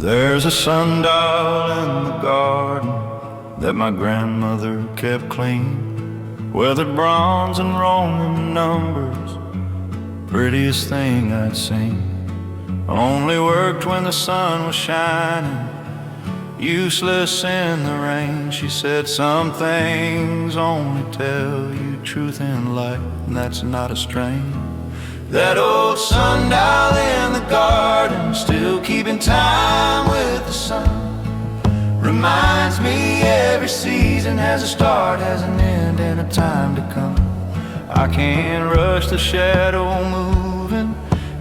There's a sundial in the garden that my grandmother kept clean, weathered bronze and Roman numbers, prettiest thing I'd seen. Only worked when the sun was shining, useless in the rain. She said some things only tell you truth in life, and that's not a strain. That old sundial in the garden, still keeping time with the sun, reminds me every season has a start, has an end, and a time to come. I can't rush the shadow moving,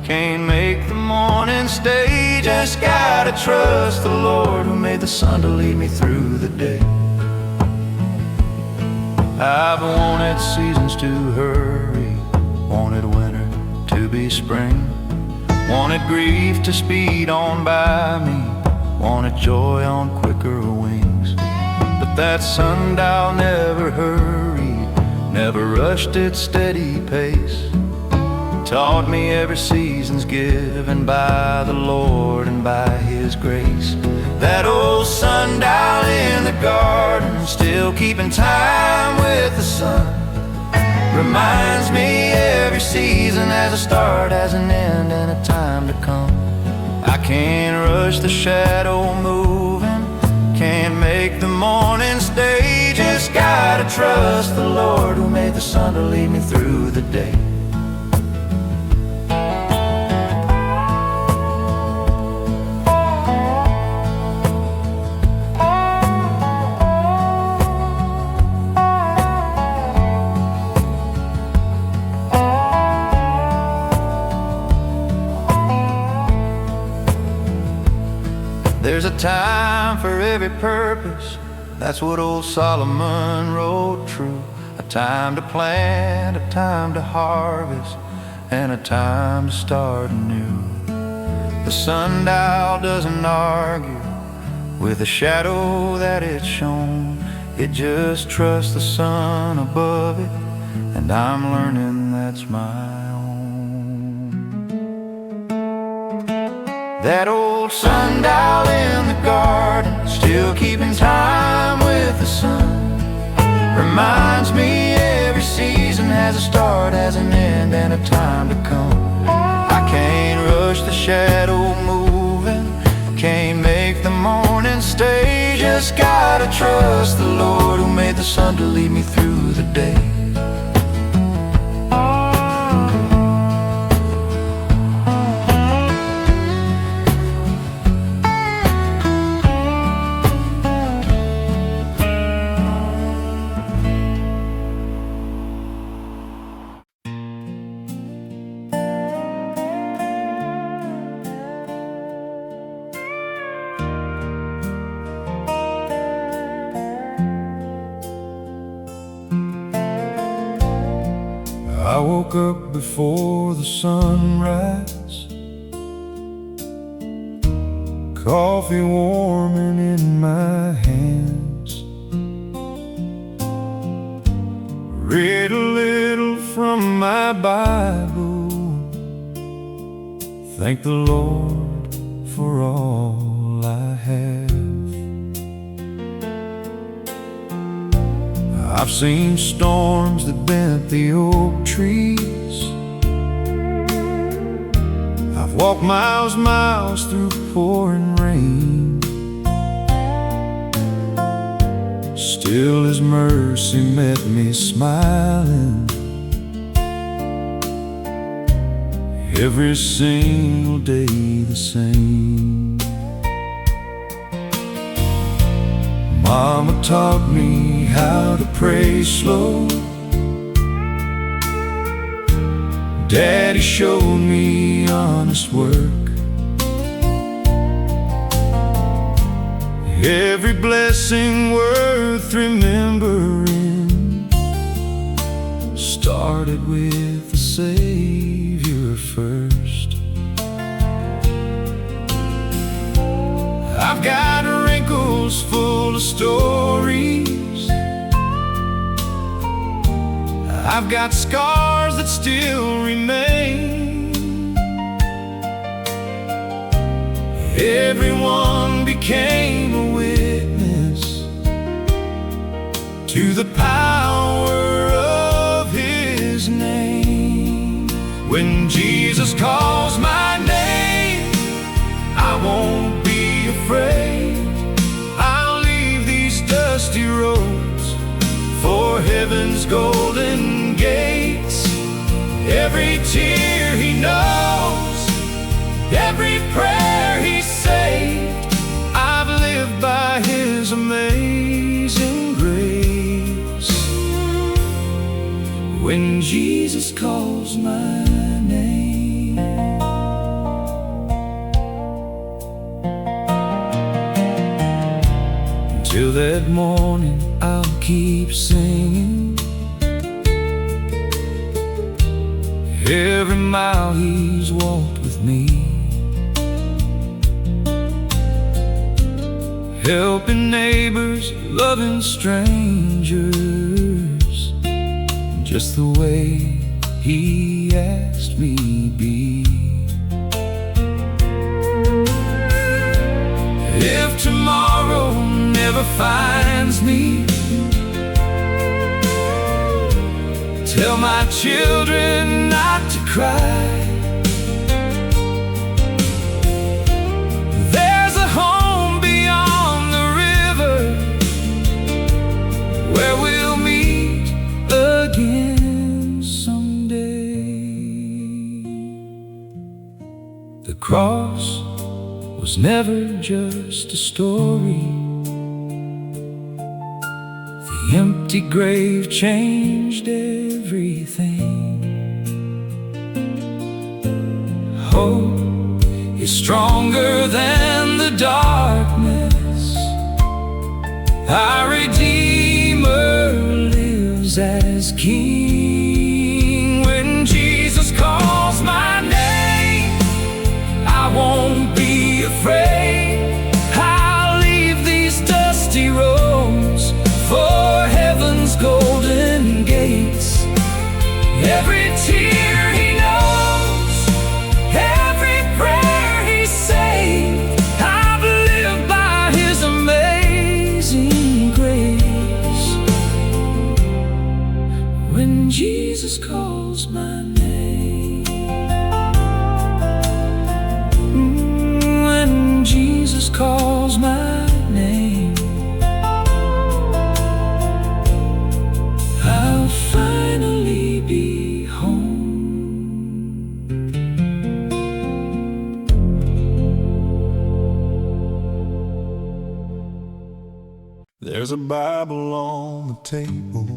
can't make the morning stay. Just gotta trust the Lord who made the sun to lead me through the day. I've wanted seasons to hurry, wanted winter to be spring, wanted grief to speed on by me, wanted joy on quicker wings. But that sundial never hurried, never rushed its steady pace. Taught me every season's given by the Lord and by His grace. That old sundial in the garden, still keeping time with the sun, reminds me every season has a start, has an end, and a time to come. I can't rush the shadow moving, can't make the morning stay. Just gotta trust the Lord who made the sun to lead me through the day. There's a time for every purpose, that's what old Solomon wrote true. A time to plant, a time to harvest, and a time to start anew. The sundial doesn't argue with the shadow that it's shown, it just trusts the sun above it, and I'm learning that's my own. That old sundial in the garden, still keeping time with the sun, reminds me every season has a start, has an end, and a time to come. I can't rush the shadow moving, can't make the morning stay. Just gotta trust the Lord who made the sun to lead me through the day. I woke up before the sunrise, coffee warming in my hands, read a little from my Bible, thank the Lord for all I have. I've seen storms that bent the oak trees, I've walked miles through pouring rain. Still His mercy met me smiling every single day the same. Mama taught me how to pray slow, Daddy showed me honest work. Every blessing worth remembering started with the Savior first. I've got wrinkles full of stories, I've got scars that still remain. Everyone became a witness to the power of His name. When Jesus calls my name, I won't be afraid. I'll leave these dusty roads for heaven's golden gates. Every tear He knows, every prayer He saved, I've lived by His amazing grace. When Jesus calls my name, until that morning I'll keep singing. Every mile He's walked with me, helping neighbors, loving strangers, just the way He asked me be. If tomorrow never finds me, tell my children not to cry. There's a home beyond the river where we'll meet again someday. The cross was never just a story. The empty grave changed everything. Hope is stronger than the darkness. Our Redeemer lives as King. When Jesus calls my name, I won't be afraid. I'll leave these dusty roads for heaven's golden gates. Every tear He knows, every prayer He saved, I've lived by His amazing grace. When Jesus calls my name, when Jesus calls my name, I'll finally be home. There's a Bible on the table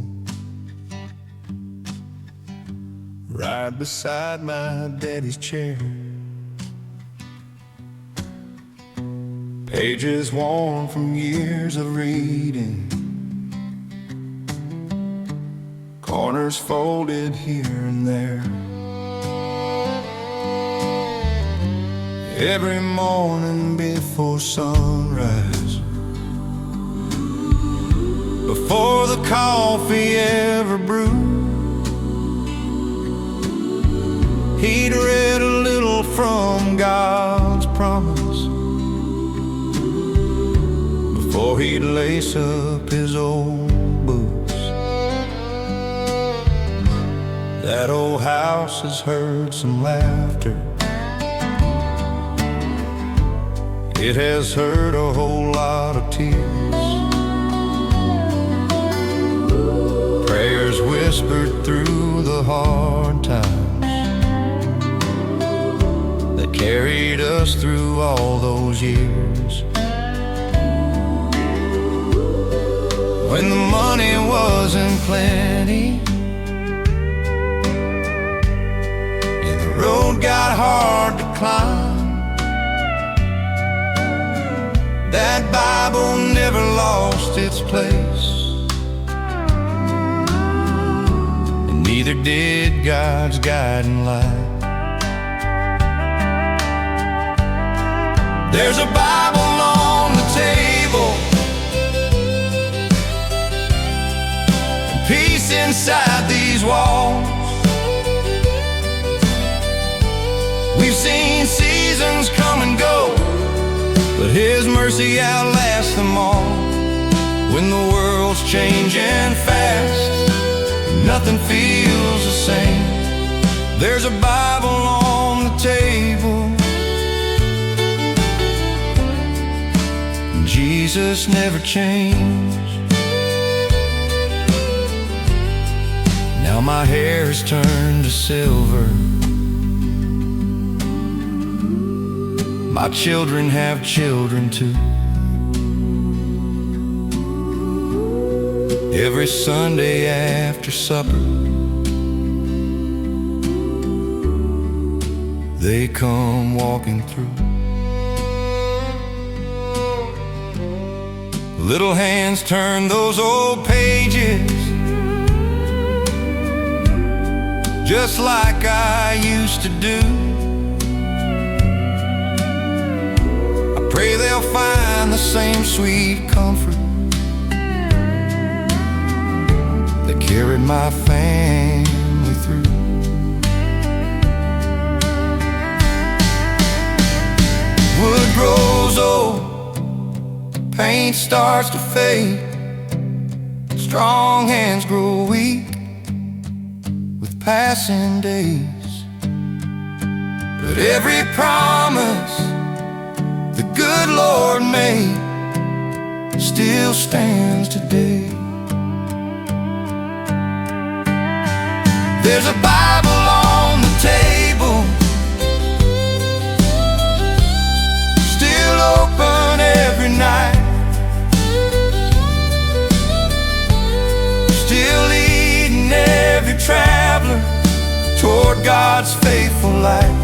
right beside my daddy's chair. Pages worn from years of reading, corners folded here and there. Every morning before sunrise, before the coffee ever brewed, he'd read a little from God's promise before he'd lace up his old boots. That old house has heard some laughter, it has heard a whole lot of tears, prayers whispered through the hard times that carried us through all those years. When the money wasn't plenty and the road got hard to climb, that Bible never lost its place, and neither did God's guiding light. There's a Bible on the table, and peace inside these walls. We've seen seasons come and go, mercy outlasts them all. When the world's changing fast, nothing feels the same. There's a Bible on the table. Jesus never changed. Now my hair's turned to silver. My children have children too. Every Sunday after supper, they come walking through. Little hands turn those old pages, just like I used to do. I pray they'll find the same sweet comfort that carried my family through. Wood grows old, paint starts to fade, strong hands grow weak with passing days. But every promise the good Lord made still stands today. There's a Bible on the table, still open every night, still leading every traveler toward God's faithful light.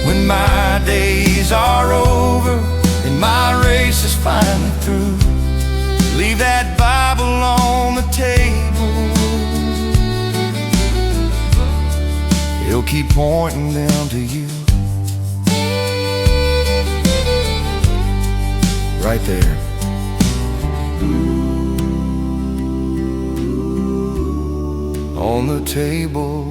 When my days are over and my race is finally through, leave that Bible on the table. It'll keep pointing down to you. Right there. On the table.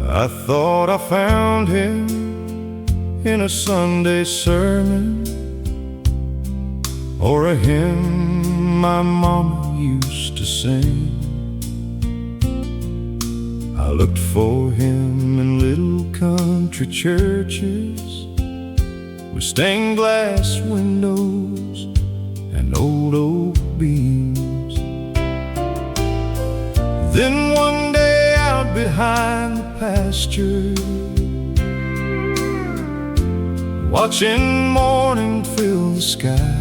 I thought I found him in a Sunday sermon or a hymn my mama used to sing. I looked for him in little country churches with stained glass windows and old oak beams. Then one day out behind the pasture, watching morning fill the sky,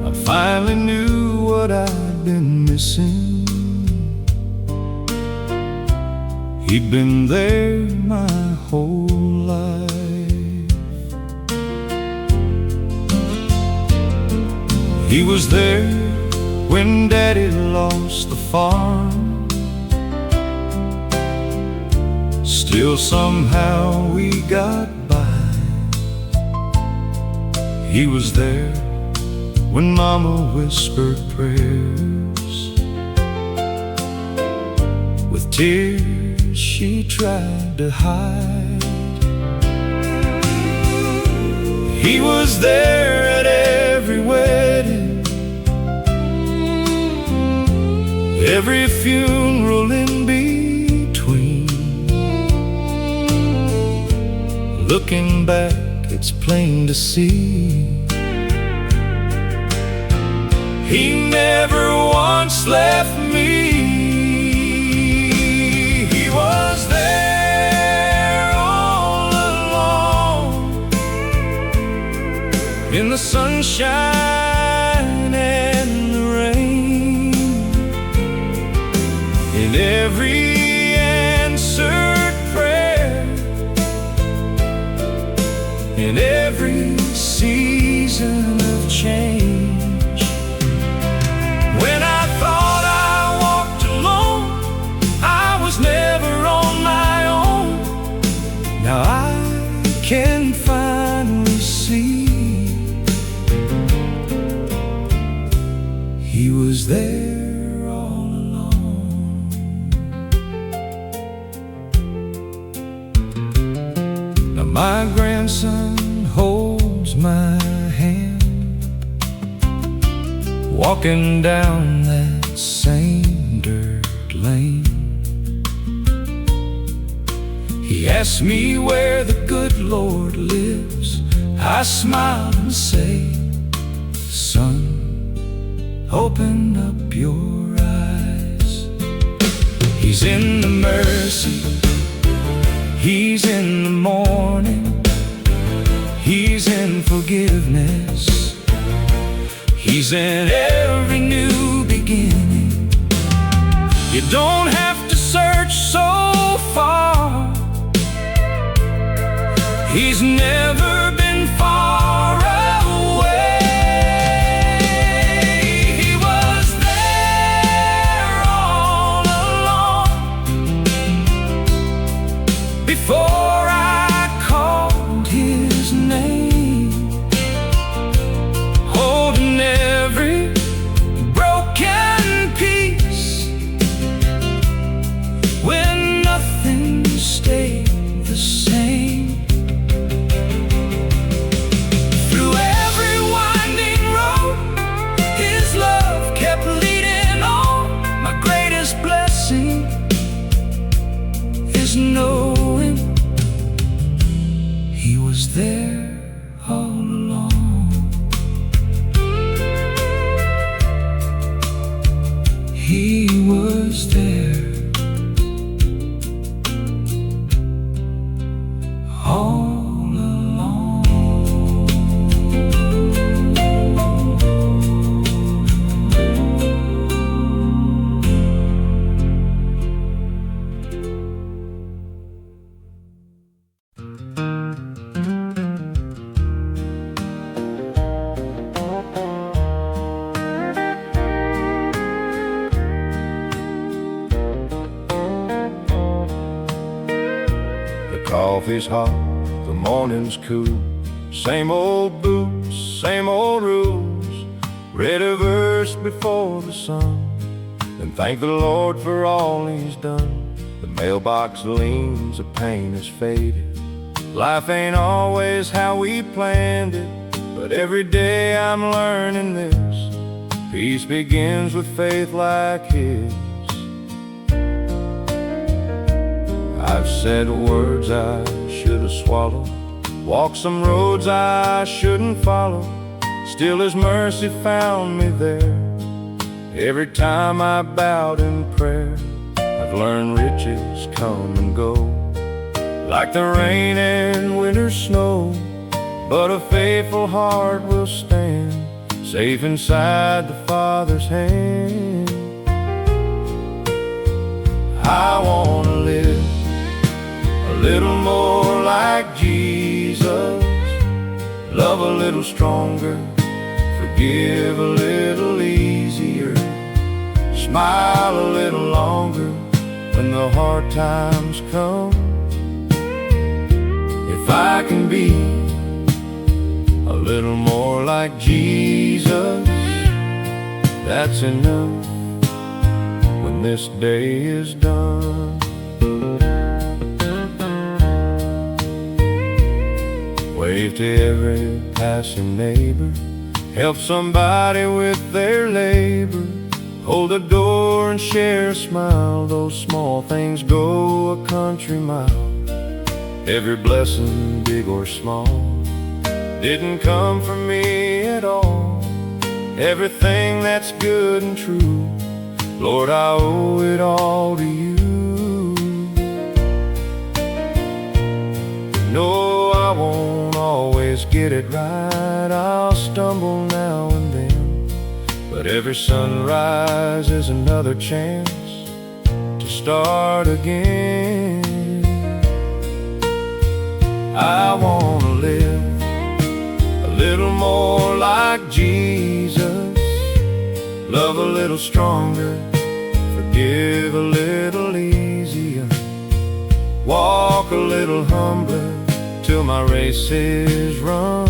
I finally knew what I'd been missing. He'd been there my whole life. He was there when Daddy lost the farm. Still somehow we got by. He was there when Mama whispered prayers. With tears she tried to hide. He was there at every wedding, every funeral in between. Looking back, it's plain to see he never once left me. He was there all along, in the sunshine and the rain, in every answered prayer, in every season of change. When I thought I walked was there all along. Now my grandson holds my hand, walking down that same dirt lane. He asked me where the good Lord lives. I smiled and say, son, open up your eyes. He's in the mercy, He's in the morning, He's in forgiveness, He's in every new beginning. You don't have to search so far, He's never been far away. He was there all along before I called His name, holding every broken piece when nothing stayed the same. Knowing He was there all along. He was there all Coffee's hot, the morning's cool. Same old boots, same old rules. Read a verse before the sun, then thank the Lord for all He's done. The mailbox leans, the paint is faded. Life ain't always how we planned it, but every day I'm learning this. Peace begins with faith like His. I've said words I should have swallowed, walked some roads I shouldn't follow. Still His mercy found me there. Every time I bowed in prayer, I've learned riches come and go, like the rain and winter snow. But a faithful heart will stand, safe inside the Father's hand. I want to live a little more like Jesus, love a little stronger, forgive a little easier, smile a little longer when the hard times come. If I can be a little more like Jesus, that's enough when this day is done. Wave to every passing neighbor, help somebody with their labor, hold a door and share a smile. Those small things go a country mile. Every blessing, big or small, didn't come from me at all. Everything that's good and true, Lord, I owe it all to You. No, I won't always get it right, I'll stumble now and then, but every sunrise is another chance to start again. I want to live a little more like Jesus, love a little stronger, forgive a little easier, walk a little humbler till my race is run.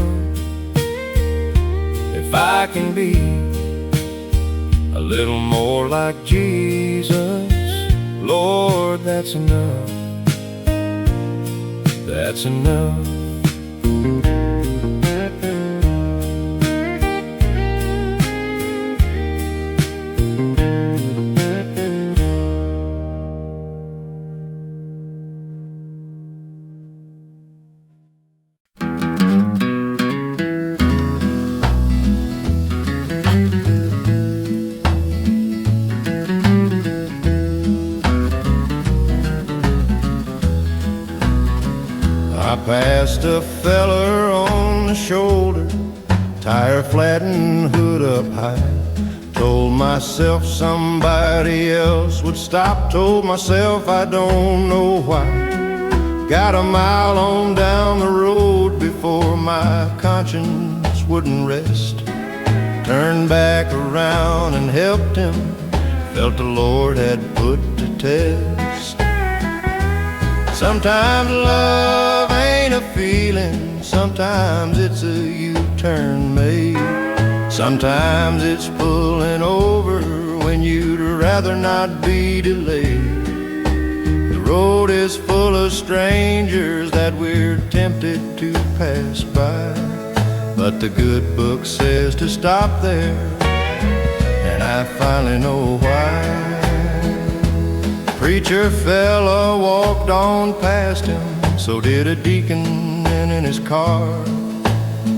If I can be a a little more like Jesus. Lord, that's enough. That's enough. I passed a feller on the shoulder, tire flat and hood up high. Told myself somebody else would stop. Told myself I don't know why. Got a mile on down the road before my conscience wouldn't rest. Turned back around and helped him. Felt the Lord had put to test. Sometimes love ain't a feeling, sometimes it's a U-turn made. Sometimes it's pulling over when you'd rather not be delayed. The road is full of strangers that we're tempted to pass by, but the good book says to stop there, and I finally know why. Preacher fella walked on past him, so did a deacon in his car.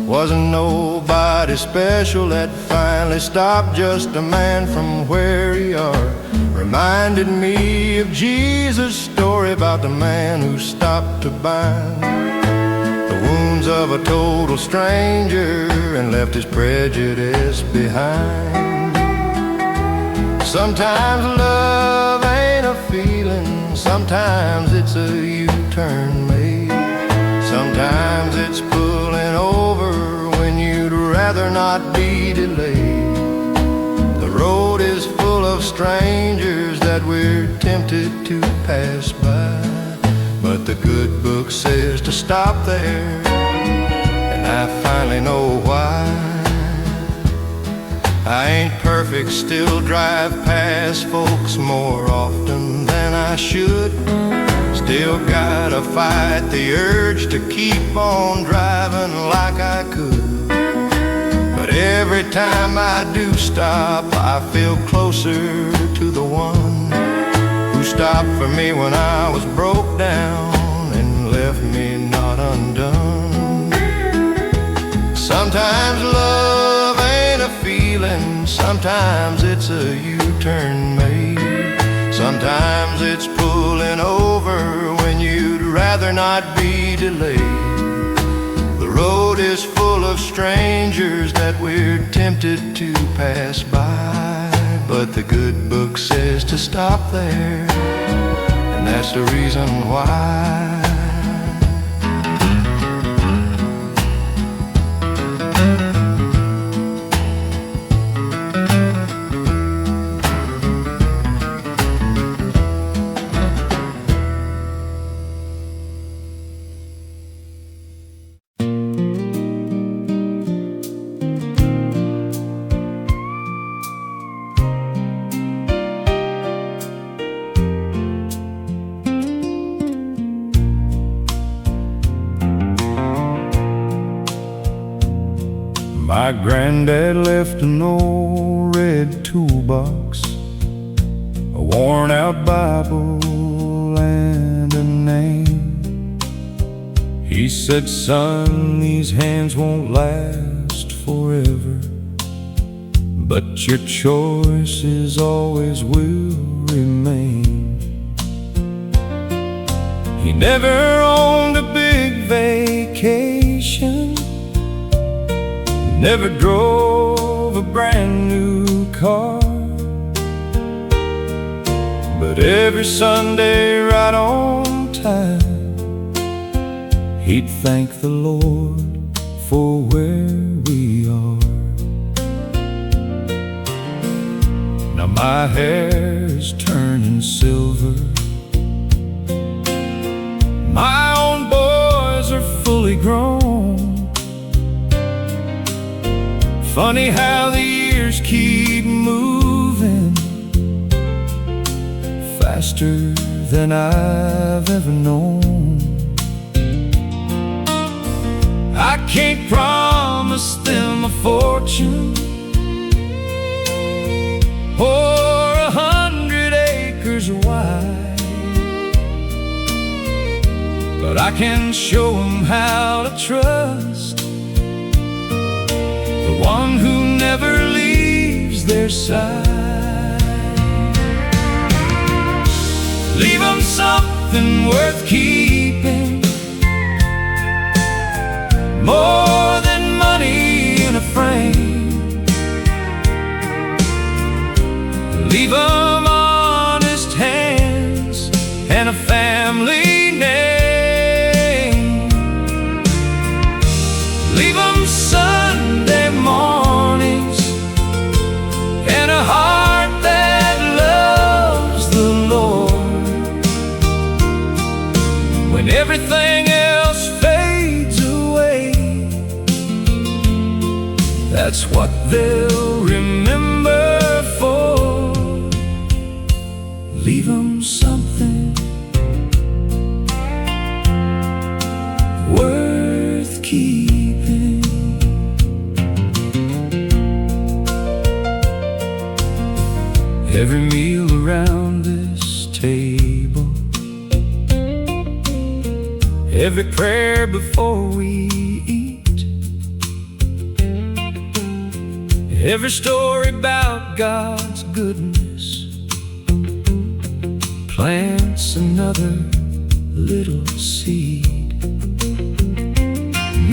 Wasn't nobody special that finally stopped, just a man from where he are. Reminded me of Jesus' story about the man who stopped to bind the wounds of a total stranger and left his prejudice behind. Sometimes love ain't a feeling, sometimes it's a U-turn made. Sometimes it's pulling over when you'd rather not be delayed. The road is full of strangers that we're tempted to pass by, but the good book says to stop there, and I finally know why. I ain't perfect, still drive past folks more often than I should. Still gotta fight the urge to keep on driving like I could. But every time I do stop, I feel closer to the one who stopped for me when I was broke down and left me not undone. Sometimes love ain't a feeling, sometimes it's a U-turn made. Sometimes it's pulling over when you'd rather not be delayed. The road is full of strangers that we're tempted to pass by, but the good book says to stop there, and that's the reason why. My granddad left an old red toolbox, a worn-out Bible and a name. He said, son, these hands won't last forever, but your choices always will remain. He never owned a big vacation, never drove a brand new car, but every Sunday right on time, he'd thank the Lord for where we are. Now my hair's turning silver, my own boys are fully grown. Funny how the years keep moving faster than I've ever known. I can't promise them a fortune or 100 acres wide, but I can show them how to trust the one who never leaves their side. Leave them something worth keeping, more than money in a frame. Leave them honest hands and a family name. Leave them Sunday mornings and a heart that loves the Lord. When everything else fades away, that's what they'll remember for. Leave them something worth keeping. Every meal around this table, every prayer before we eat, every story about God's goodness plants another little seed.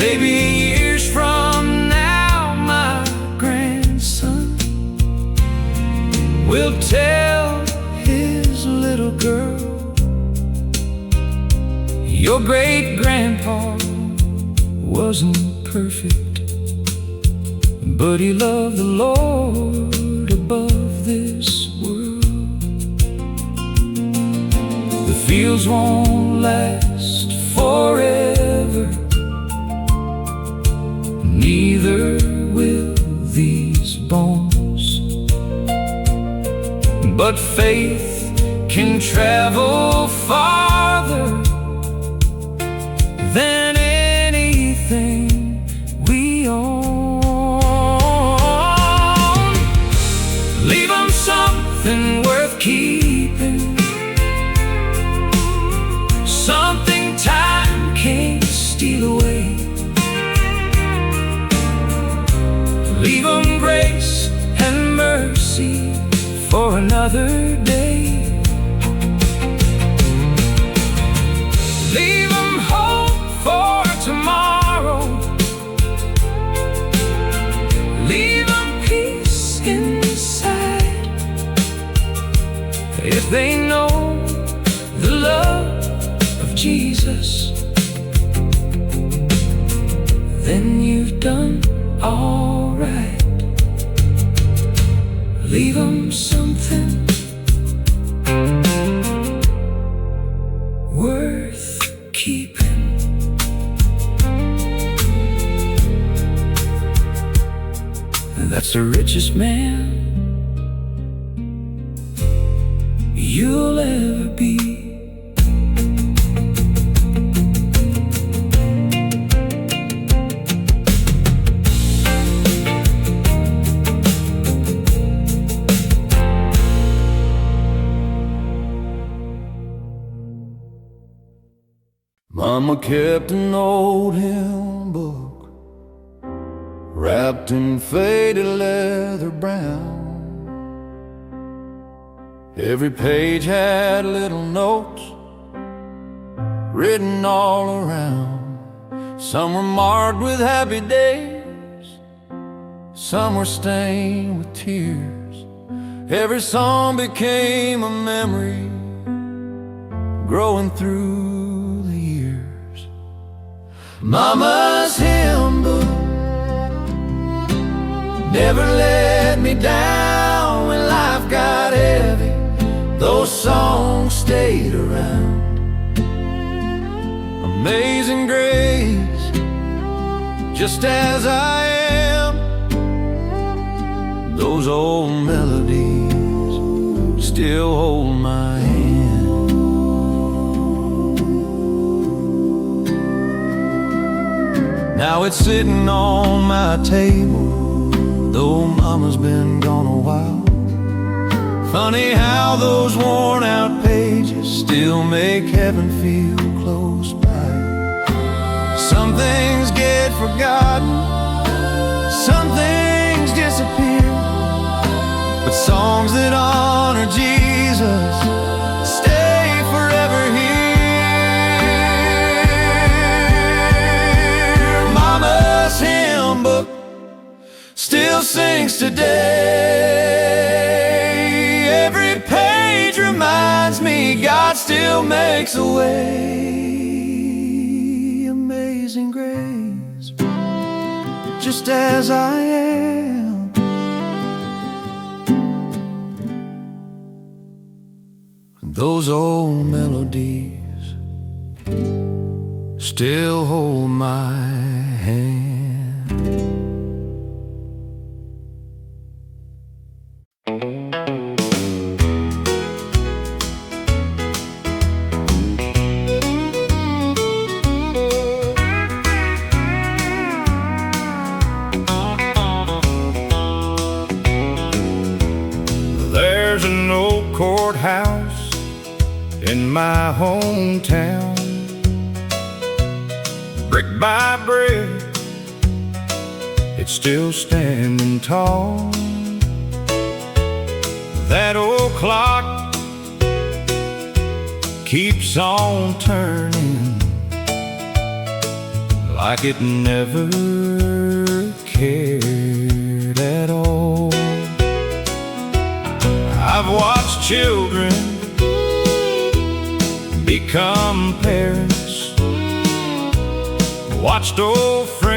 Maybe years from now, my grandson will tell his little girl, your great-grandpa wasn't perfect, but he loved the Lord above this world. The fields won't last forever, neither will these bones, but faith can travel farther than anything we own. Leave them something worth keeping, something time can't steal away. Leave them grace and mercy for another day. Leave them hope for tomorrow. Leave them peace inside. If they know the love of Jesus, then you've done all right. Leave them something worth keeping. That's the richest man you'll ever be. Mama kept an old hymn book wrapped in faded leather brown. Every page had little notes written all around. Some were marked with happy days, some were stained with tears. Every song became a memory growing through the years. Mama's hymn book never let me down when life got heavy. Those songs stayed around. Amazing grace, just as I am. Those old melodies still hold my hand. Now it's sitting on my table, though Mama's been gone a while. Funny how those worn out pages still make heaven feel close by. Some things get forgotten, some things disappear, but songs that honor Jesus stay forever here. Mama's hymn book still sings today. Every page reminds me God still makes a way. Amazing grace, just as I am. Those old melodies still hold my hand. There's an old courthouse in my hometown, brick by brick, it's still standing tall. That old clock keeps on turning like it never cared at all. I've watched children become parents, watched old friends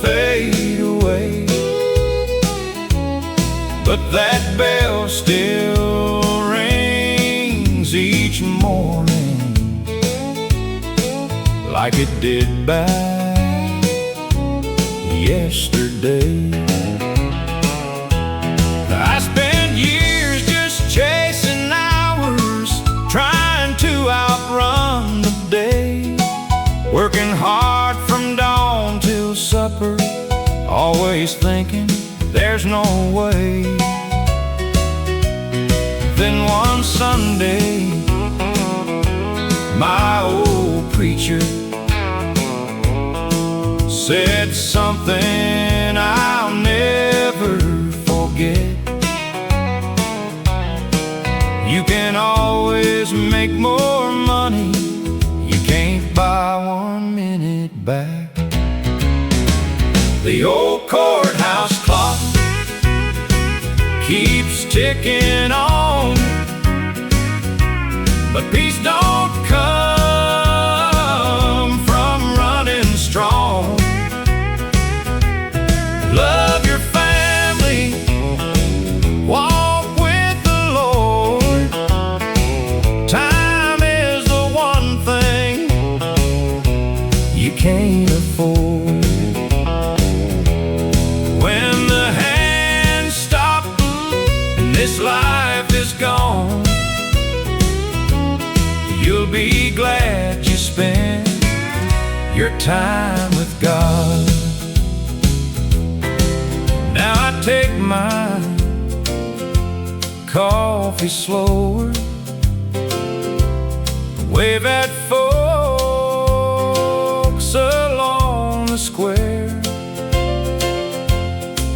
fade away, but that bell still rings each morning like it did back yesterday. I spent years just chasing hours, trying to outrun the day, working hard from dawn till supper, always thinking there's no way. Then one Sunday, my old preacher said something I'll never forget. You can always make more money, you can't buy 1 minute back. The old courthouse clock keeps ticking on, but peace don't come from running strong. Love your family, walk with the Lord. Time is the one thing you can't afford. When the hands stop and this life is gone, you'll be glad you spent your time with God. Now I take my coffee slower, wave at folks along the square,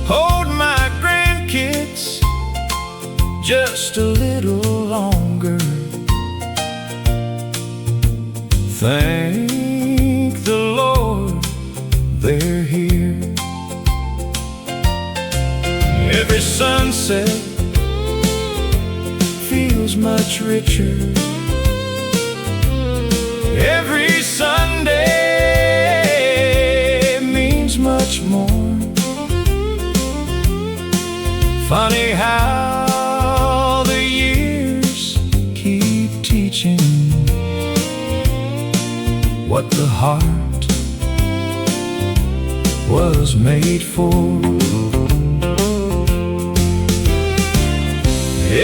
hold my grandkids just a little longer. Thank the Lord they're here. Every sunset feels much richer. Every Sunday means much more. Funny how the years keep teaching what the heart was made for.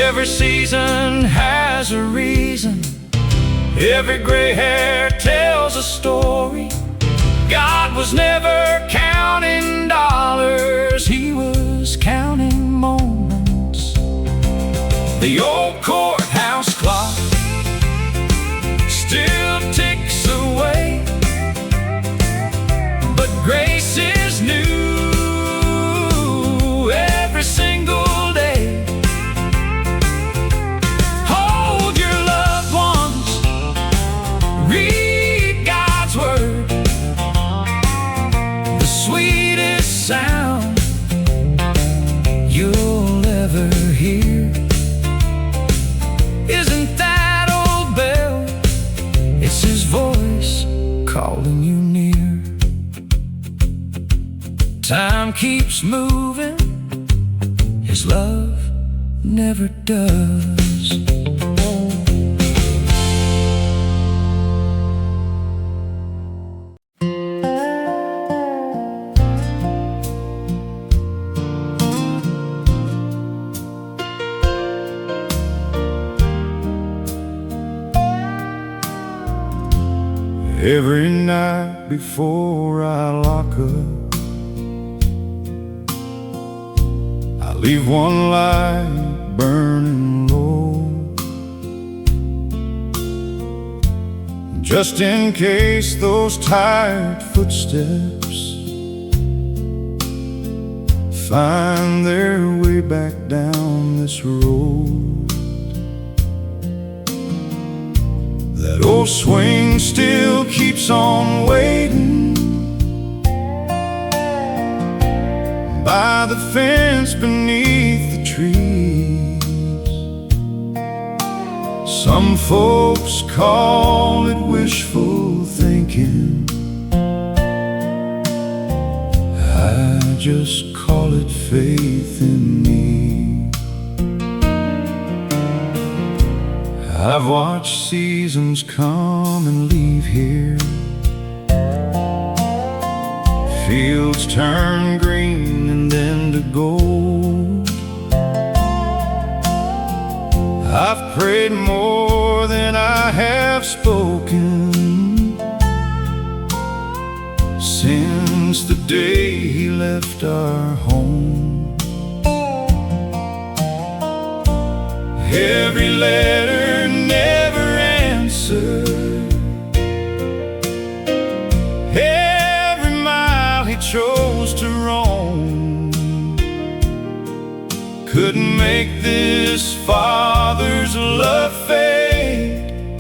Every season has a reason, every gray hair tells a story. God was never counting dollars, He was counting moments. The old courthouse clock still ticks away, but grace is new every single day. Hold your loved ones, read God's word. The sweetest sound you'll ever hear isn't that old bell, it's His voice calling you near. Time keeps moving, His love never does. Every night before I lock up, I leave one light burning low, just in case those tired footsteps find their way back down this road. That old swing still keeps on waiting by the fence beneath the trees. Some folks call it wishful thinking, I just call it faith in me. I've watched seasons come and leave here, fields turn green and then to gold. I've prayed more than I have spoken since the day He left our home. Every letter never answered, every mile he chose to roam couldn't make this father's love fade,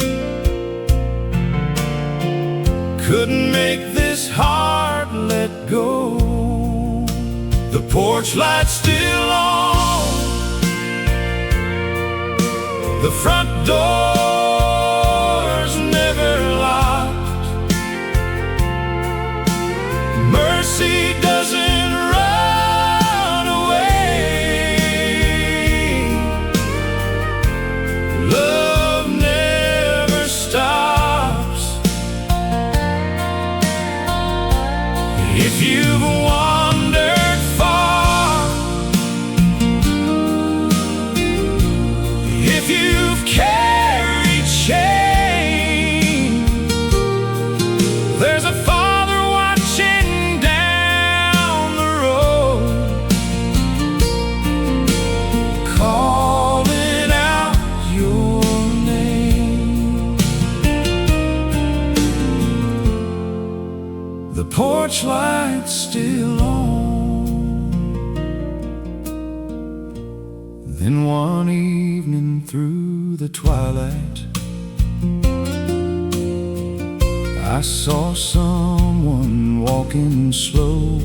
couldn't make this heart let go. The porch light's still on, the front door's never locked. Mercy doesn't run away, love never stops. If you've wandered far, if you've carried shame, there's a Father watching down the road, calling out your name. The porch light's still on. Then one evening through the twilight, I saw someone walking slow.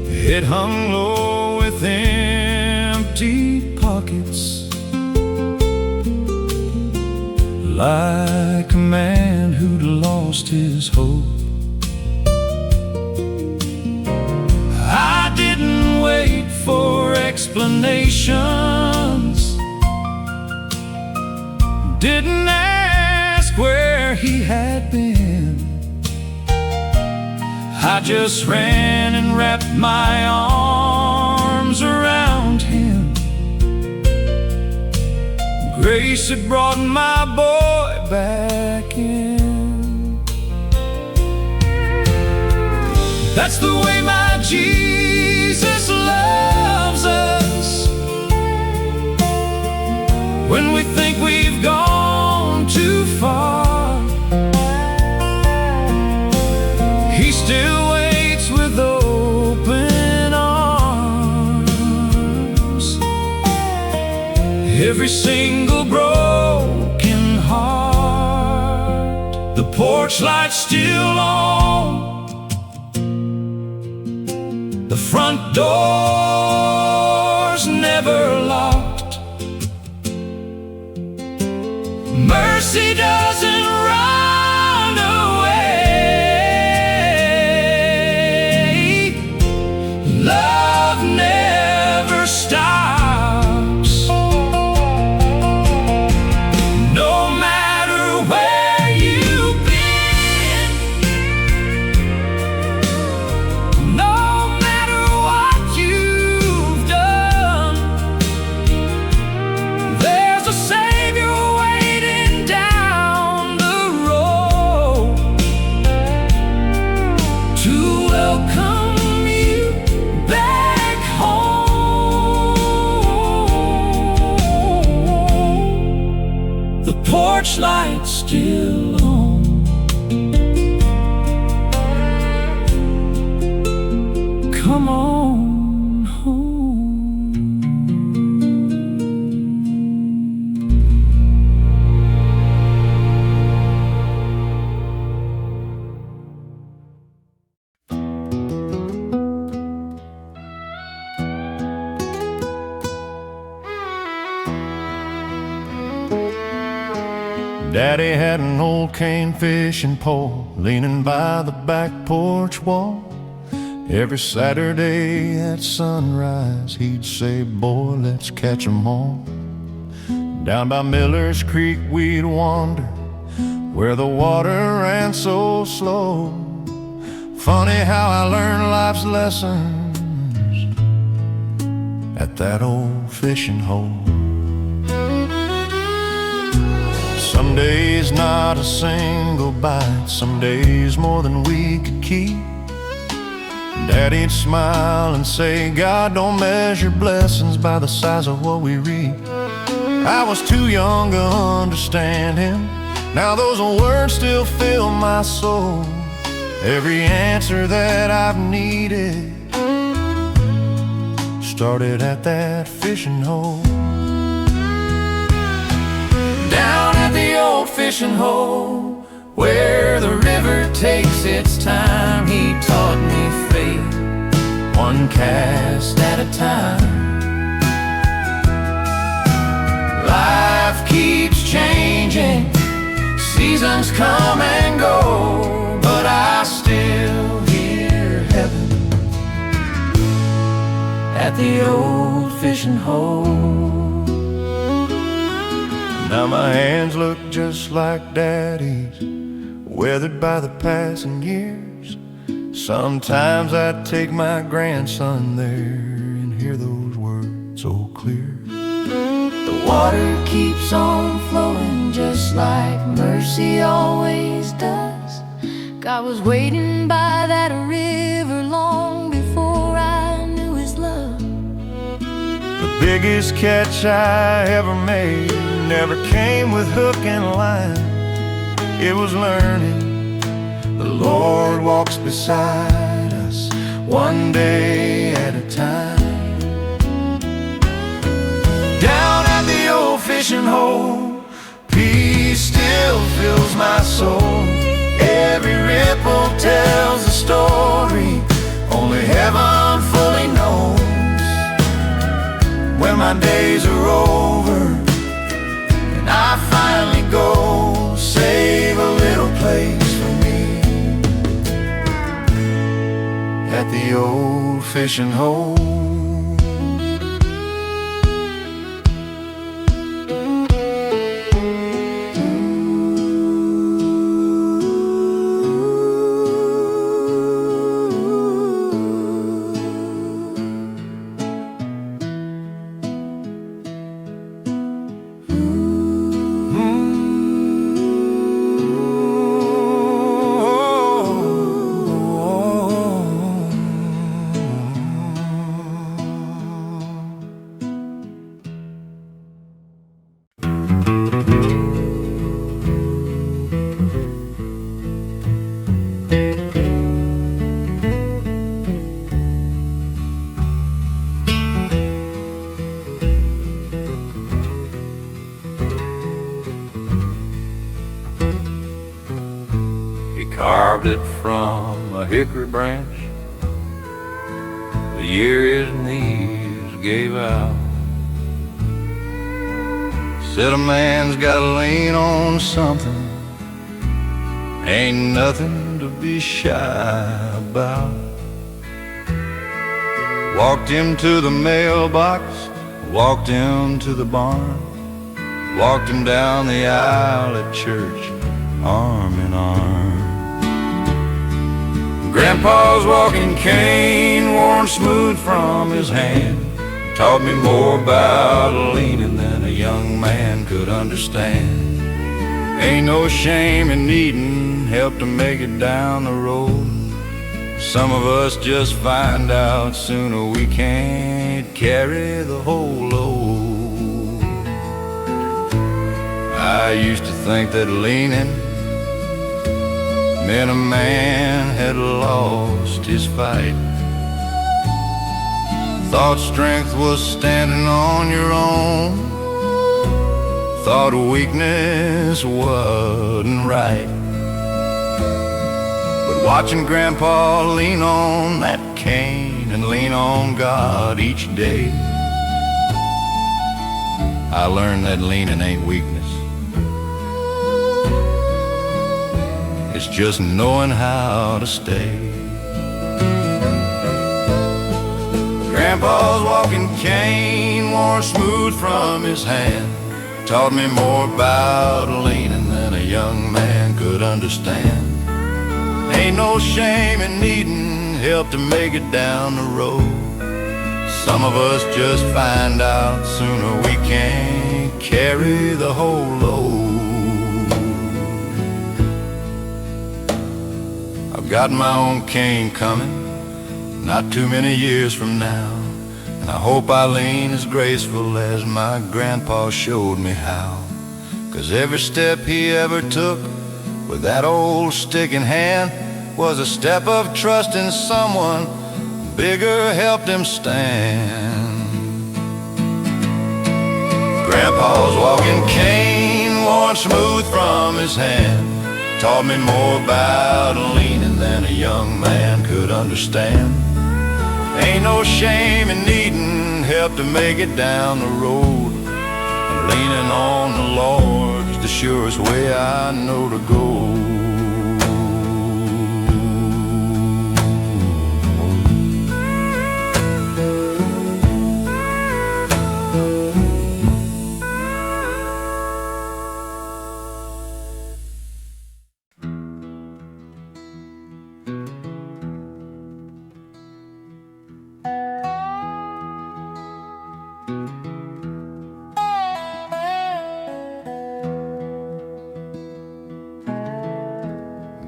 It hung low with empty pockets, like a man who'd lost his hope. I didn't wait for explanations, didn't ask where he had been. I just ran and wrapped my arms around him. Grace had brought my boy back skin. That's the way my Jesus loves us. When we think we've gone too far, He still waits with open arms. Every single broken heart, the porch light's still on, the front door's never locked. Mercy doesn't run away. Love never stops. No matter where you've been, no matter what you've done, there's a Savior waiting down the road to welcome you back home. The porch light's still on. Come on home. Daddy had an old cane fishing pole leaning by the back porch wall. Every Saturday at sunrise he'd say, "Boy, let's catch 'em all." Down by Miller's Creek we'd wander, where the water ran so slow. Funny how I learned life's lessons at that old fishing hole. Some days not a single bite, some days more than we could keep. Daddy'd smile and say, "God don't measure blessings by the size of what we reap." I was too young to understand him. Now those words still fill my soul. Every answer that I've needed started at that fishing hole. Down at the old fishing hole, where the river takes its time, he taught me faith, one cast at a time. Life keeps changing, seasons come and go, but I still hear heaven at the old fishing hole. Now my hands look just like Daddy's, weathered by the passing years. Sometimes I take my grandson there and hear those words so clear. The water keeps on flowing just like mercy always does. God was waiting by that river long before I knew His love. The biggest catch I ever made never came with hook and line. It was learning the Lord walks beside us one day at a time. Down at the old fishing hole, peace still fills my soul. Every ripple tells a story only heaven fully knows. When my days are over and I finally go, save a little place for me at the old fishing hole. carved it from a hickory branch the year his knees gave out. Said a man's gotta lean on something, ain't nothing to be shy about. Walked him to the mailbox, walked him to the barn, walked him down the aisle at church, arm in arm. Grandpa's walking cane, worn smooth from his hand, taught me more about leaning than a young man could understand. Ain't no shame in needing help to make it down the road. Some of us just find out sooner we can't carry the whole load. I used to think that leaning meant a man had lost his fight. Thought strength was standing on your own, thought weakness wasn't right. But watching Grandpa lean on that cane and lean on God each day, I learned that leaning ain't weakness. It's just knowing how to stay. Grandpa's walking cane, worn smooth from his hand, taught me more about leaning than a young man could understand. Ain't no shame in needing help to make it down the road. Some of us just find out sooner we can't carry the whole load. I've got my own cane coming, not too many years from now, and I hope I lean as graceful as my grandpa showed me how. 'Cause every step he ever took with that old stick in hand was a step of trust in someone bigger helped him stand. Grandpa's walking cane, worn smooth from his hand, taught me more about leaning than a young man could understand. Ain't no shame in needing help to make it down the road, and leaning on the Lord's the surest way I know to go.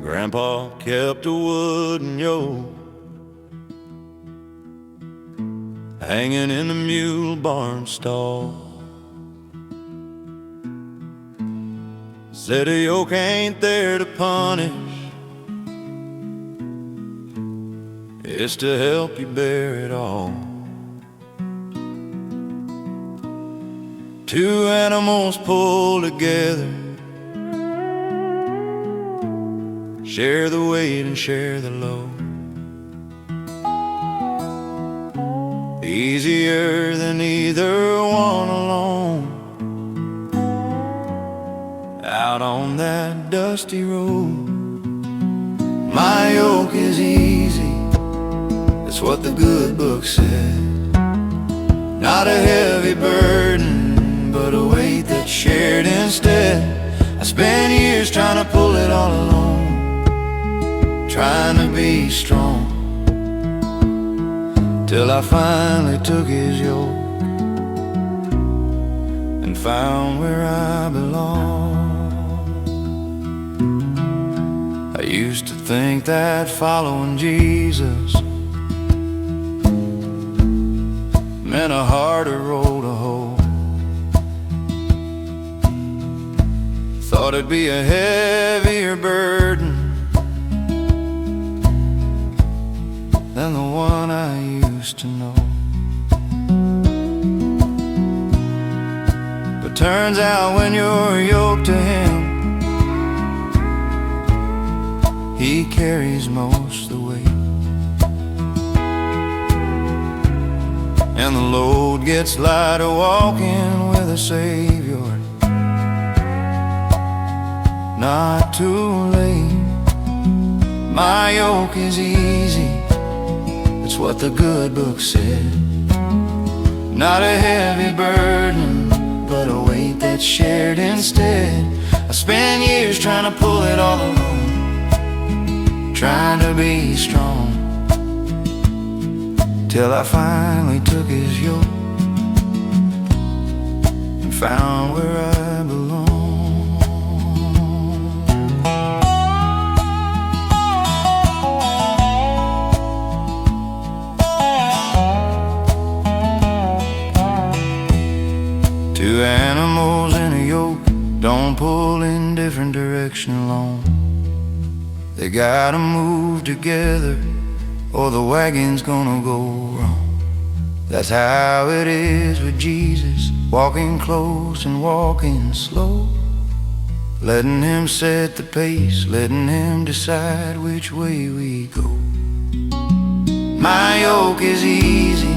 Grandpa kept a wooden yoke hanging in the mule barn stall. Said a yoke ain't there to punish, it's to help you bear it all. Two animals pull together, share the weight and share the load. Easier than either one alone, out on that dusty road. My yoke is easy, that's what the good book said. Not a heavy burden, but a weight that's shared instead. I spent years trying to pull it all alone, trying to be strong, till I finally took his yoke and found where I belong. I used to think that following Jesus meant a harder road to hoe. Thought it'd be a heavier burden than the one I used to know. But turns out when you're yoked to him, he carries most of the weight. And the load gets lighter walking with a Savior. Not too late. My yoke is easy, that's what the good book said. Not a heavy burden, but a weight that's shared instead. I spent years trying to pull it all alone, trying to be strong, till I finally took his yoke and found where I belong. Two animals in a yoke don't pull in different directions alone. They gotta move together or the wagon's gonna go wrong. That's how it is with Jesus, walking close and walking slow, letting him set the pace, letting him decide which way we go. My yoke is easy,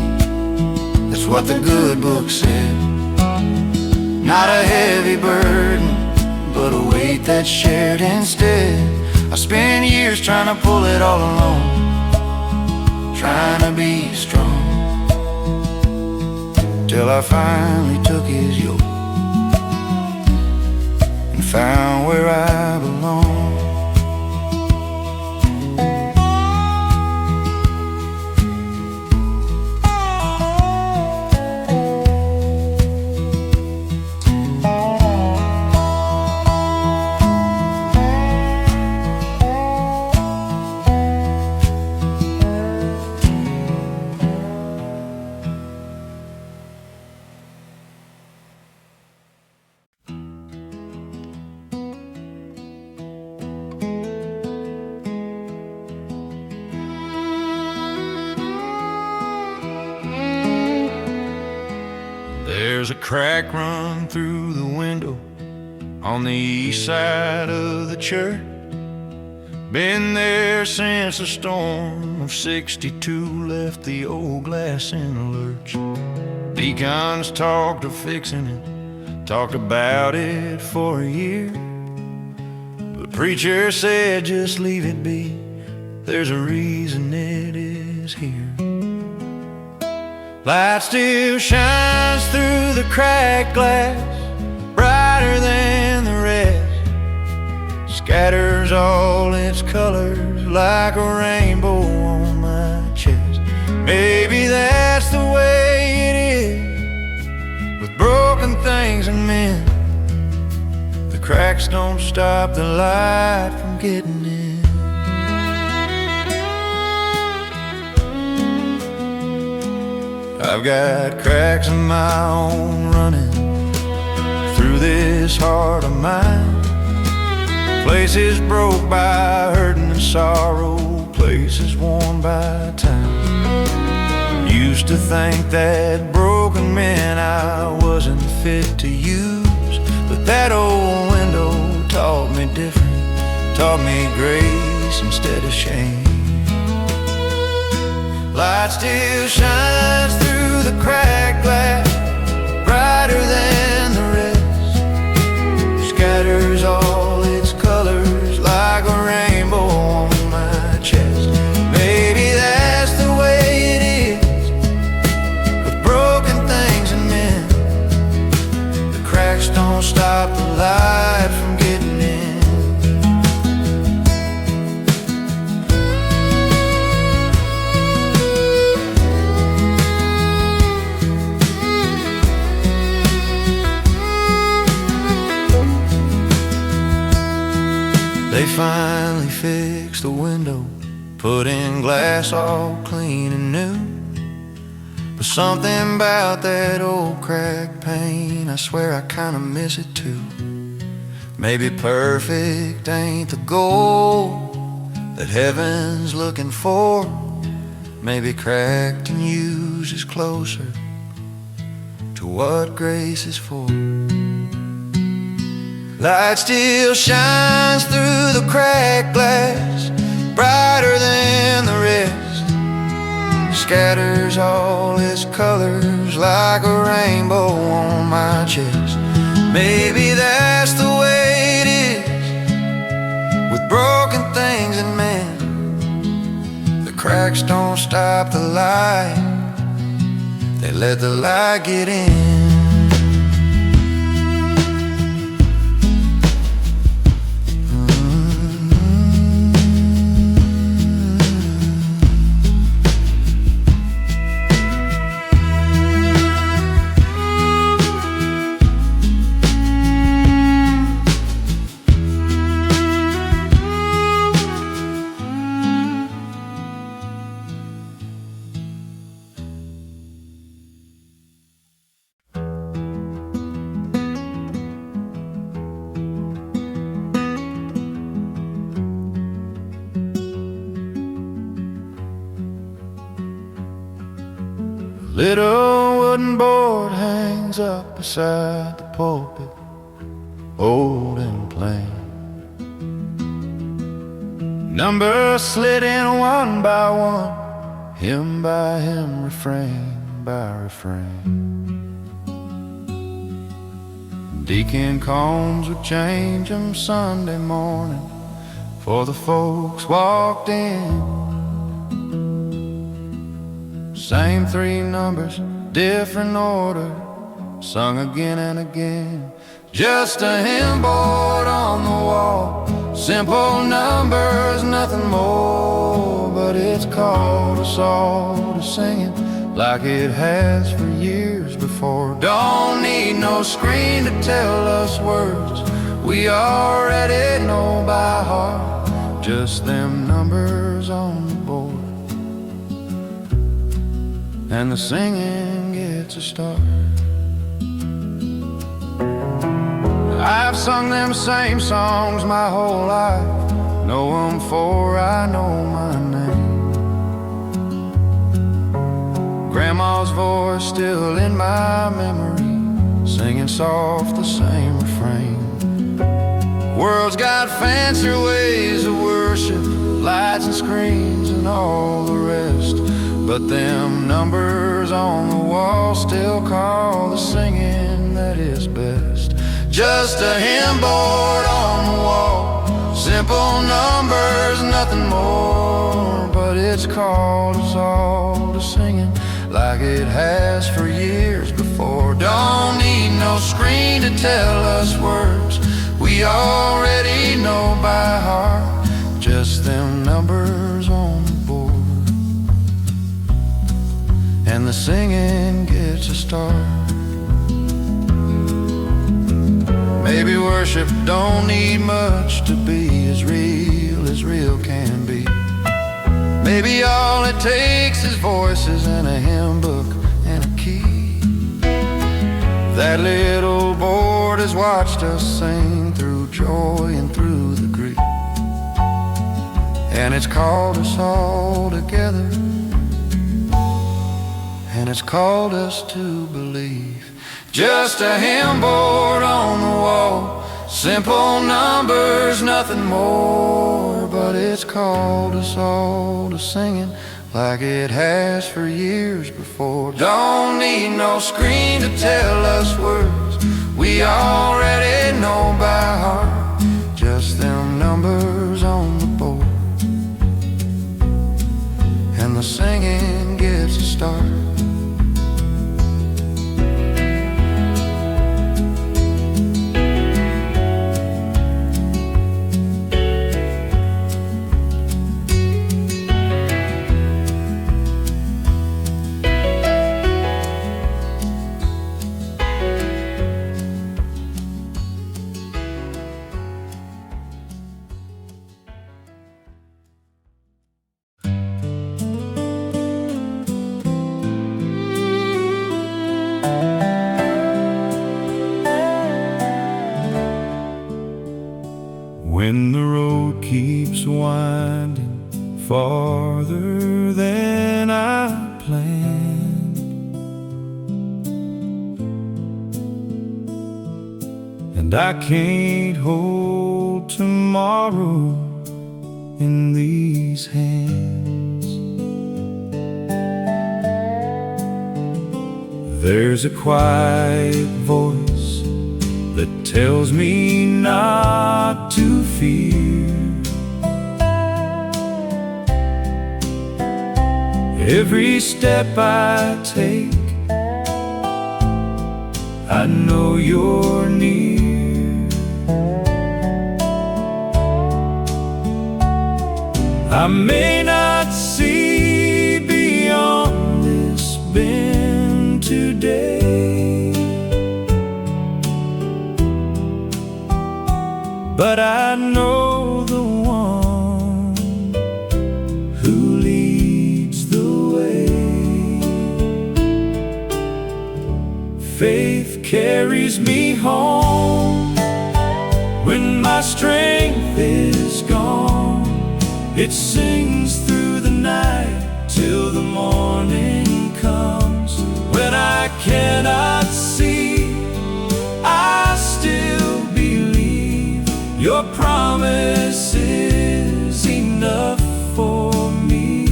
that's what the good book said. Not a heavy burden, but a weight that's shared instead. I spent years trying to pull it all alone, trying to be strong, till I finally took his yoke and found where I belong. There's a crack run through the window on the east side of the church. Been there since the storm of '62 left the old glass in a lurch. Deacons talked of fixing it, talked about it for a year, but the preacher said just leave it be, there's a reason it is here. Light still shines through the cracked glass, brighter than the rest, scatters all its colors like a rainbow on my chest. Maybe that's the way it is with broken things and men. The cracks don't stop the light from getting in. I've got cracks of my own running through this heart of mine. Places broke by hurting and sorrow, places worn by time. Used to think that broken meant I wasn't fit to use, but that old window taught me different, taught me grace instead of shame. Light still shines through the cracked glass, brighter than the rest, scatters all its colors like a rainbow on my chest. Maybe that's the way it is with broken things and men. The cracks don't stop the light from getting in. They finally fixed the window, put in glass all clean and new, but something about that old cracked pane, I swear I kinda miss it too. Maybe perfect ain't the goal that heaven's looking for. Maybe cracked and used is closer to what grace is for. Light still shines through the cracked glass, brighter than the rest, scatters all its colors like a rainbow on my chest. Maybe that's the way it is with broken things and men. The cracks don't stop the light, they let the light get in. Little wooden board hangs up beside the pulpit, old and plain. Numbers slid in one by one, hymn by hymn, refrain by refrain. Deacon Combs would change 'em Sunday morning before the folks walked in. Same three numbers, different order, sung again and again. Just a hymn board on the wall, simple numbers, nothing more. But it's called us all to singing like it has for years before. Don't need no screen to tell us words, we already know by heart. Just them numbers on the board, and the singing gets a start. I've sung them same songs my whole life, know them for I know my name. Grandma's voice still in my memory, singing soft the same refrain. World's got fancier ways of worship, lights and screens and all the rest, but them numbers on the wall still call the singing that is best. Just a hymn board on the wall, simple numbers, nothing more. But it's called us all to singing like it has for years before. Don't need no screen to tell us words, we already know by heart. Just them numbers on the board, and the singing gets a start. Maybe worship don't need much to be as real can be. Maybe all it takes is voices and a hymn book and a key. That little board has watched us sing through joy and through the grief, and it's called us all together, and it's called us to believe. Just a hymn board on the wall, simple numbers, nothing more. But it's called us all to singing like it has for years before. Don't need no screen to tell us words, we already know by heart. Just them numbers on the board, and the singing gets a start. When the road keeps winding farther than I planned, and I can't hold tomorrow in these hands. There's a quiet voice that tells me not to fear. Every step I take, I know you're near. I may not see beyond this bend today, but I know the one who leads the way. Faith carries me home when my strength is gone. It sings through the night till the morning comes. When I cannot see, I still believe your promise is enough for me.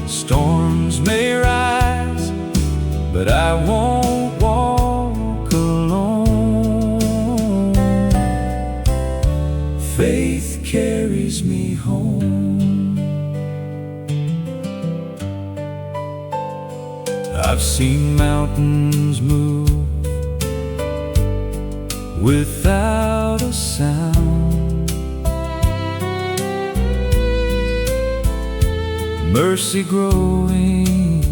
Storms may rise, but I won't walk alone. Faith carries me home. I've seen mountains move without a sound, mercy growing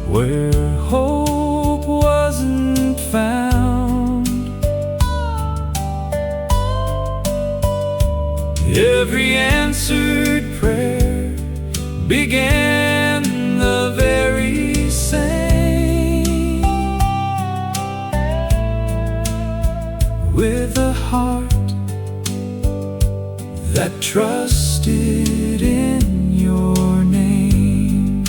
where hope wasn't found. Every answered prayer began the very same, with a heart that trusted in your name.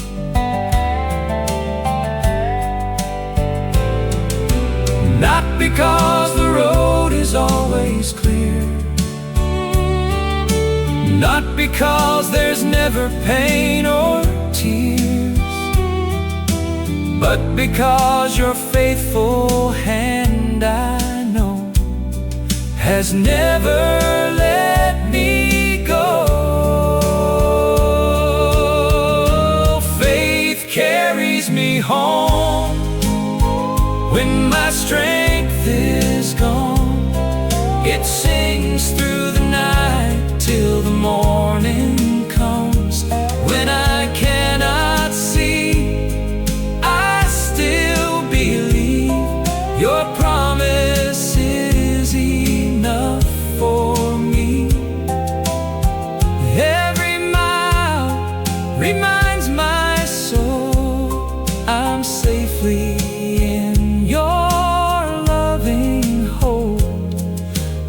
Not because the road is always clear, not because there's never pain or tears, but because your faithful hand, I know, has never let me go. Faith carries me home when my strength is gone. It sings through the night till the morning comes. When I cannot see, I still believe your promise is enough for me. Every mile reminds my soul I'm safely in your loving hold,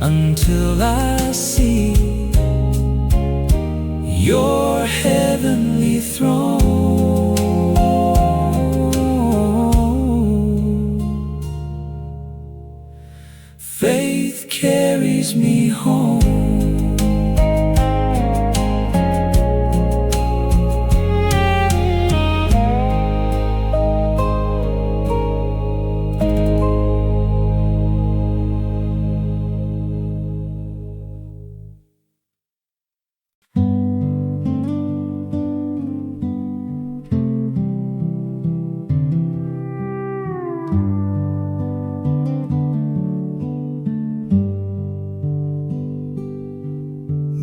until I see your heavenly throne. Faith carries me home.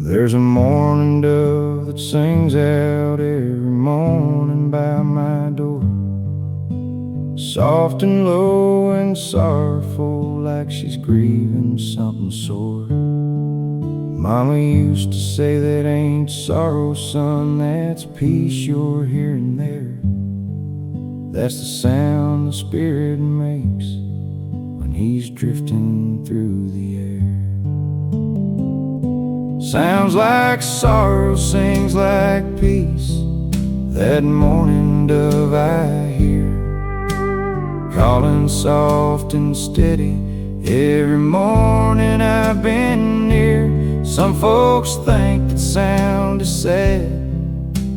There's a mourning dove that sings out every morning by my door, soft and low and sorrowful, like she's grieving something sore. Mama used to say that ain't sorrow, son, that's peace you're hearing there. That's the sound the Spirit makes when He's drifting through the air. Sounds like sorrow, sings like peace, that morning dove I hear, calling soft and steady every morning I've been near. Some folks think that sound is sad,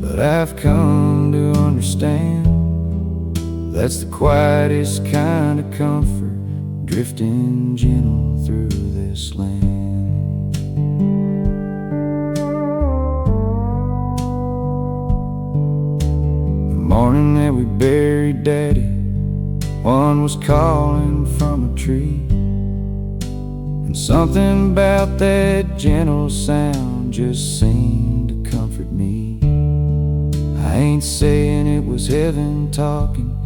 but I've come to understand that's the quietest kind of comfort, drifting gentle through this land. The morning that we buried Daddy, one was calling from a tree, and something about that gentle sound just seemed to comfort me. I ain't saying it was heaven talking,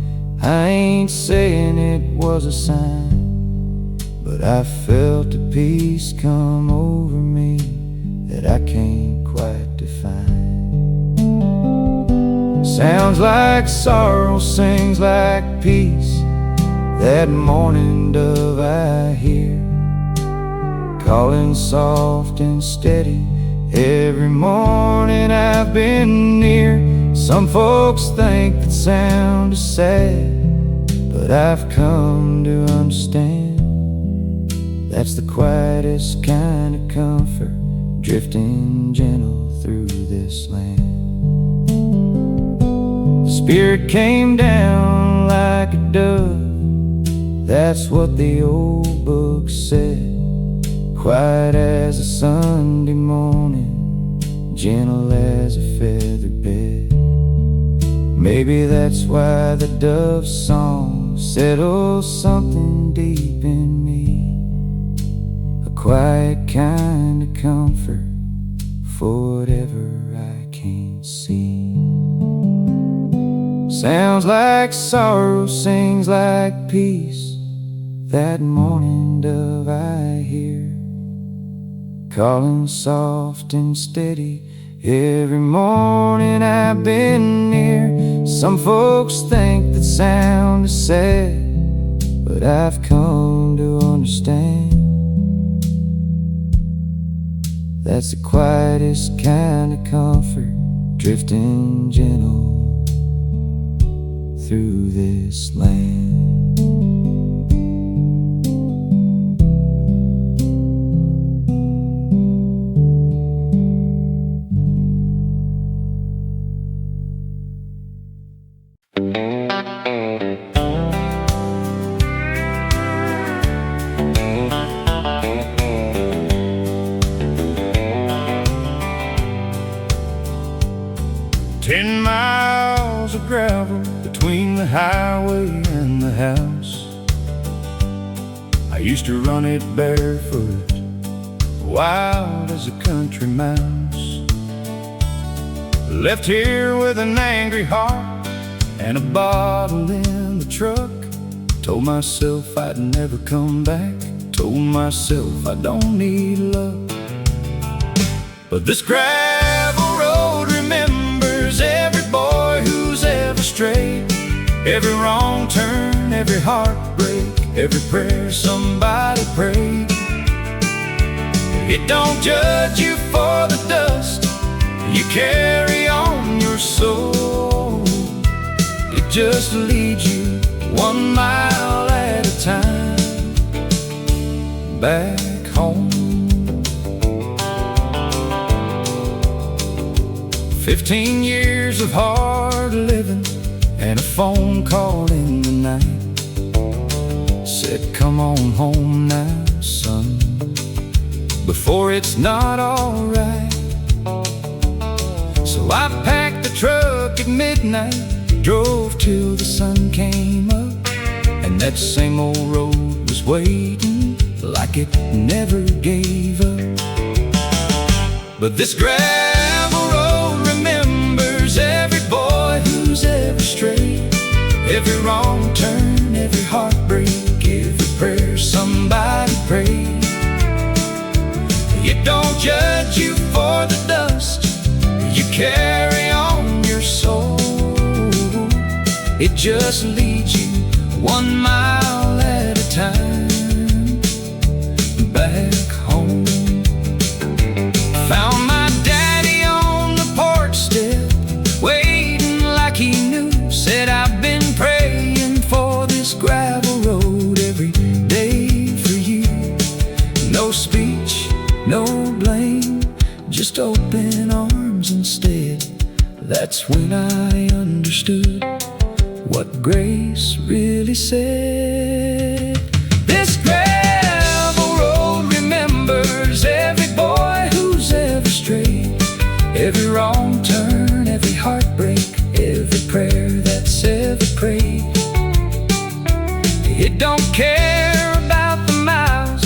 I ain't saying it was a sign, but I felt a peace come over me that I can't quite define. Sounds like sorrow, sings like peace, that morning dove I hear, calling soft and steady every morning I've been near. Some folks think that sound is sad, but I've come to understand that's the quietest kind of comfort, drifting gentle through this land. Spirit came down like a dove, that's what the old book said. Quiet as a Sunday morning, gentle as a feather bed. Maybe that's why the dove's song settles something deep in me, a quiet kind of comfort for whatever I can't see. Sounds like sorrow, sings like peace, that morning dove I hear, calling soft and steady every morning I've been near. Some folks think that sound is sad, but I've come to understand that's the quietest kind of comfort, drifting gentle through this land. 10 miles of gravel between the highway and the house. I used to run it barefoot, wild as a country mouse. Left here with an angry heart and a bottle in the truck. Told myself I'd never come back, told myself I don't need luck. But this gravel road remembers every boy who's ever strayed, every wrong turn, every heartbreak, every prayer somebody prayed. It don't judge you for the dust you carry on your soul. It just leads you 1 mile at a time back home. 15 years of hard living and a phone call in the night said, come on home now, son, before it's not alright. So I packed the truck at midnight, drove till the sun came up, and that same old road was waiting like it never gave up. But this gravel road remembers every boy who's ever strayed, every wrong turn, every heartbreak, every prayer somebody prayed. It don't judge you for the dust you carry on your soul. It just leads you 1 mile at a time back home. Found my daddy on the porch step, waiting like he knew. Said, I've been praying for this gravel road every day for you. No speech, no blame, arms instead. That's when I understood what grace really said. This gravel road remembers every boy who's ever strayed, every wrong turn, every heartbreak, every prayer that's ever prayed. It don't care about the miles,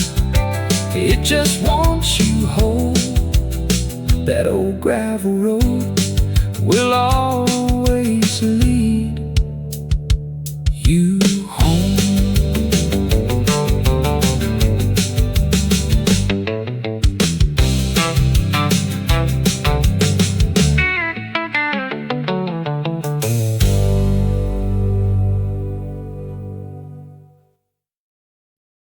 it just wants you whole. That old gravel road will always